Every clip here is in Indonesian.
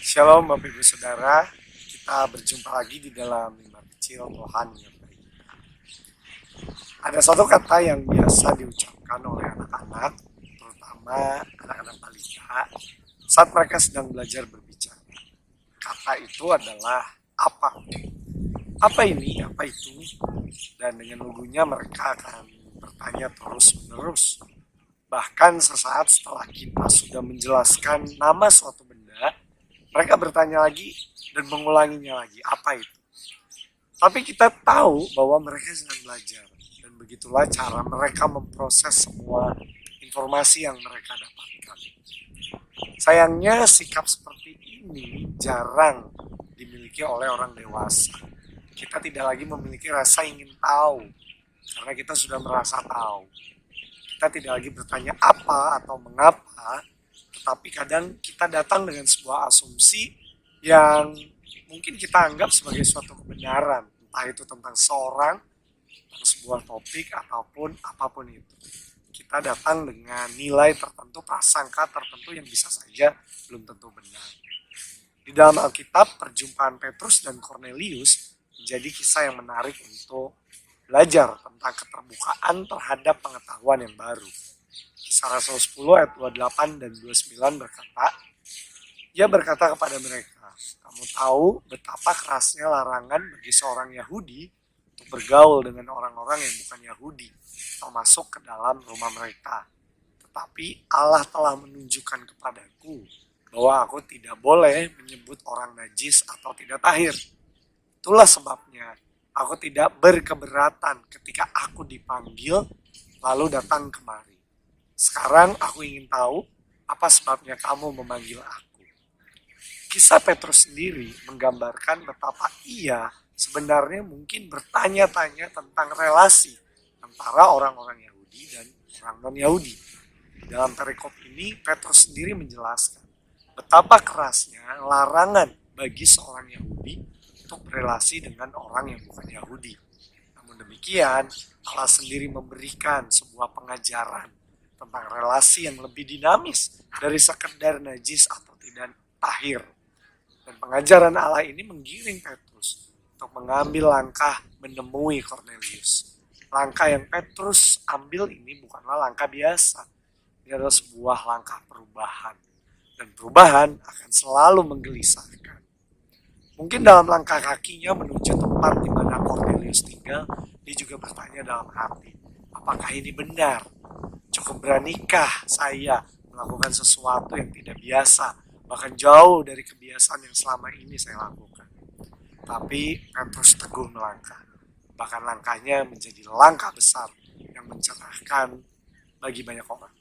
Shalom Bapak Ibu Saudara, kita berjumpa lagi di dalam Mimbar Kecil Tuhan yang baik. Ada satu kata yang biasa diucapkan oleh anak-anak, terutama anak-anak balita, saat mereka sedang belajar berbicara. Kata itu adalah apa? Apa ini? Apa itu? Dan dengan lugunya mereka akan bertanya terus-menerus. Bahkan sesaat setelah kita sudah menjelaskan nama suatu benda, mereka bertanya lagi dan mengulanginya lagi, apa itu? Tapi kita tahu bahwa mereka sedang belajar. Dan begitulah cara mereka memproses semua informasi yang mereka dapatkan. Sayangnya sikap seperti ini jarang dimiliki oleh orang dewasa. Kita tidak lagi memiliki rasa ingin tahu, karena kita sudah merasa tahu. Kita tidak lagi bertanya apa atau mengapa, tetapi kadang kita datang dengan sebuah asumsi yang mungkin kita anggap sebagai suatu kebenaran, entah itu tentang seorang, tentang sebuah topik, ataupun apapun itu. Kita datang dengan nilai tertentu, prasangka tertentu yang bisa saja belum tentu benar. Di dalam Alkitab, perjumpaan Petrus dan Cornelius menjadi kisah yang menarik untuk belajar tentang keterbukaan terhadap pengetahuan yang baru. Kisah Rasul 10 ayat 28 dan 29 berkata, ia berkata kepada mereka, kamu tahu betapa kerasnya larangan bagi seorang Yahudi untuk bergaul dengan orang-orang yang bukan Yahudi atau masuk ke dalam rumah mereka. Tetapi Allah telah menunjukkan kepadaku bahwa aku tidak boleh menyebut orang najis atau tidak tahir. Itulah sebabnya aku tidak berkeberatan ketika aku dipanggil lalu datang kemari. Sekarang aku ingin tahu apa sebabnya kamu memanggil aku. Kisah Petrus sendiri menggambarkan betapa ia sebenarnya mungkin bertanya-tanya tentang relasi antara orang-orang Yahudi dan orang non-Yahudi. Dalam perikop ini, Petrus sendiri menjelaskan betapa kerasnya larangan bagi seorang Yahudi untuk berelasi dengan orang yang bukan Yahudi. Namun demikian, Allah sendiri memberikan sebuah pengajaran tentang relasi yang lebih dinamis dari sekedar najis atau tidak tahir. Dan pengajaran Allah ini menggiring Petrus untuk mengambil langkah menemui Cornelius. Langkah yang Petrus ambil ini bukanlah langkah biasa. Ini adalah sebuah langkah perubahan. Dan perubahan akan selalu menggelisahkan. Mungkin dalam langkah kakinya menuju tempat di mana Cornelius tinggal, dia juga bertanya dalam hati, apakah ini benar? Cukup beranikah saya melakukan sesuatu yang tidak biasa, bahkan jauh dari kebiasaan yang selama ini saya lakukan? Tapi Petrus teguh melangkah, bahkan langkahnya menjadi langkah besar yang mencerahkan bagi banyak orang.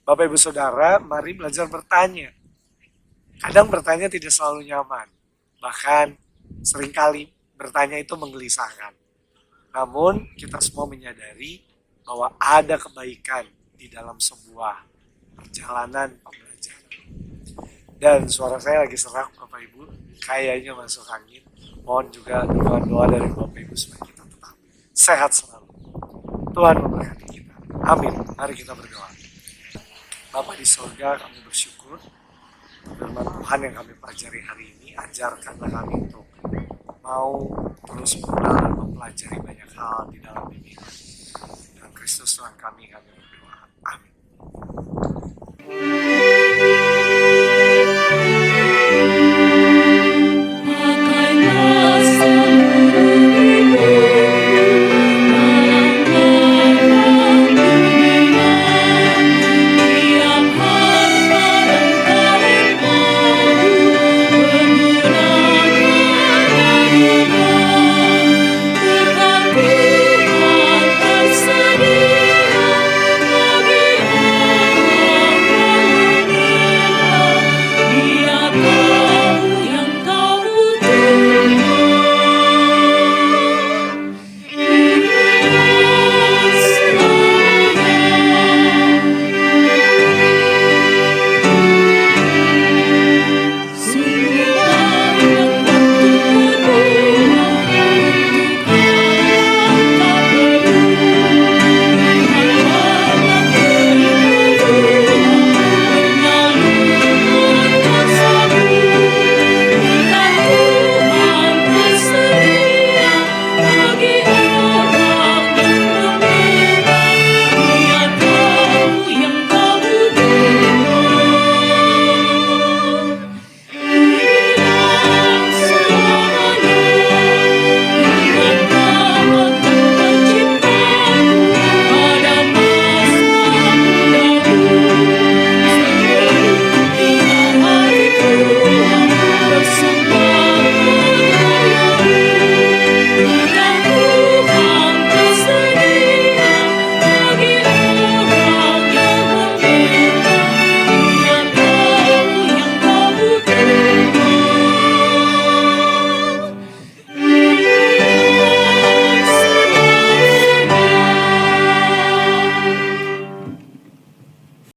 Bapak Ibu Saudara, mari belajar bertanya. Kadang bertanya tidak selalu nyaman, bahkan seringkali bertanya itu menggelisahkan. Namun kita semua menyadari bahwa ada kebaikan di dalam sebuah perjalanan pembelajaran. Dan suara saya lagi serak Bapak Ibu, kayaknya masuk angin. Mohon juga doa-doa dari Bapak Ibu supaya kita tetap sehat selalu. Tuhan memberkati kita. Amin. Mari kita berdoa. Bapa di sorga, kami bersyukur firman Tuhan yang kami pelajari hari ini. Ajarkanlah kami untuk mau terus mengenal dan mempelajari banyak hal di dalam ini. Dalam Kristus Tuhan kami